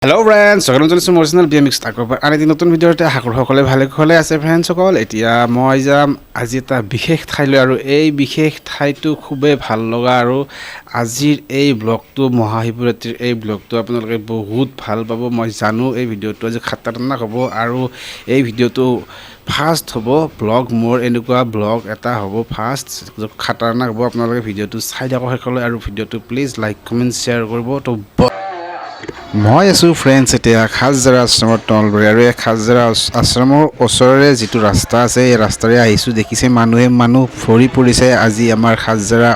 Hello friends, welcome to the original BMX Takover. And in নতুন ভিডিওতে সকলে ভালে আছে ফ্ৰেন্ডছ সকল এতিয়া মই যাম আজি এটা বিশেষ ঠাইলৈ আৰু এই বিশেষ ঠাইটো খুবেই ভাল লগা আৰু আজিৰ এই ব্লগটো মহা শিৱৰাত্ৰিৰ এই ব্লগটো আপোনালোকে বহুত ভাল পাব মই জানো এই ভিডিওটো আজি খাতাৰনাক হ'ব আৰু এই ভিডিওটো ফাৰ্ষ্ট হ'ব ব্লগ মোৰ এনেকুৱা ব্লগ এটা হ'ব ফাৰ্ষ্ট খাতাৰনাক হ'ব আপোনালোকে ভিডিওটো চাই থাকক সকলে আৰু ভিডিওটো প্লিজ লাইক কমেন্ট শ্বেয়াৰ কৰিব তো মই আছো ফ্ৰেন্ডছ এতিয়া খাজৰা আশ্ৰমত নলবাৰী আৰু এই খাজৰা আশ্ৰমৰ ওচৰৰে যিটো ৰাস্তা আছে এই ৰাস্তাৰে আহিছো দেখিছে মানুহ ভৰি পৰিছে আজি আমাৰ খাজৰা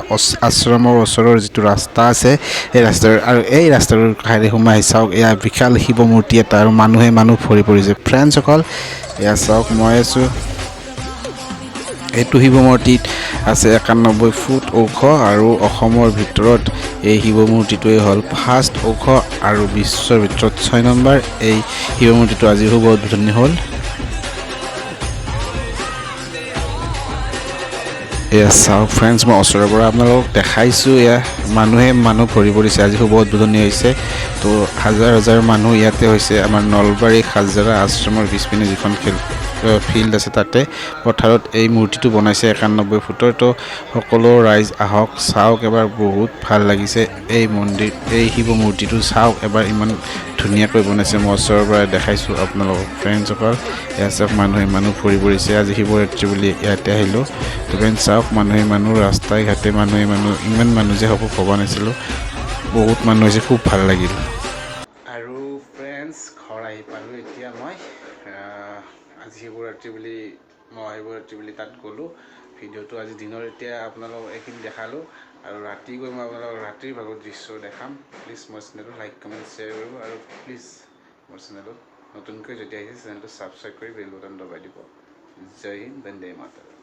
আশ্ৰমৰ ওচৰৰ যিটো ৰাস্তা আছে এই ৰাস্তাৰ আৰু এই ৰাস্তাটোৰ কাষেৰে সোমাই চাওক এয়া বিশাল শিৱ মূৰ্তি এটা আৰু মানুহ ভৰি পৰিছে ফ্ৰেন্ডছ সকল এয়া চাওক মই আছো এইটো শিৱ মূৰ্তিত আছে 91 ফুট ওখ আৰু অসমৰ ভিতৰত এই শিৱ মূৰ্তিটোৱে হ'ল ফাৰ্ষ্ট ওখ আৰু বিশ্বৰ ভিতৰত 6 নম্বৰ এই শিৱ মূৰ্তিটো আজি খুব উদ্বোধনী হ'ল এয়া চাওক ফ্ৰেন্ডছ মই ওচৰৰ পৰা আপোনালোকক দেখাইছোঁ এয়া মানুহ ভৰি পৰিছে আজি খুব উদ্বোধনী হৈছে তো হাজাৰ মানুহ ইয়াতে হৈছে আমাৰ নলবাৰী খাজৰা আশ্ৰমৰ পিছপিনে যিখন ফিল্ড আছে তাতে পথাৰত এই মূৰ্তিটো বনাইছে 91 ফুটৰ তো সকলো ৰাইজ আহক চাওক এবাৰ বহুত ভাল লাগিছে এই মন্দিৰ এই শিৱ মূৰ্তিটো চাওক এবাৰ ইমান ধুনীয়াকৈ বনাইছে মই ওচৰৰ পৰা দেখাইছোঁ আপোনালোকক ফ্ৰেণ্ডছসকল এয়া চাওক মানুহ ভৰি পৰিছে আজি শিৱৰাত্ৰি বুলি ইয়াতে আহিলোঁ তো ফ্ৰেণ্ডছ চাওক মানুহ ৰাস্তাই ঘাটে মানুহ ইমান মানুহ যে হ'ব ভবা নাছিলোঁ বহুত মানুহ হৈছে খুব ভাল লাগিল আৰু ফ্ৰেণ্ডছ ঘৰ আহি পালোঁ এতিয়া মই আজি শিৱৰাত্ৰি বুলি মহা শিৱৰাত্ৰি বুলি তাত গ'লোঁ ভিডিঅ'টো আজি দিনৰ এতিয়া আপোনালোকক এইখিনি দেখালোঁ আৰু ৰাতি গৈ মই আপোনালোকক ৰাতিৰ ভাগত দৃশ্য দেখাম প্লিজ মোৰ চেনেলটো লাইক কমেণ্ট শ্বেয়াৰ কৰিব আৰু প্লিজ মোৰ চেনেলটো নতুনকৈ যদি আহিছে চেনেলটো ছাবস্ক্ৰাইব কৰি বেল বটন দবাই দিব জয় হিন্দ বন্দে মাতৰম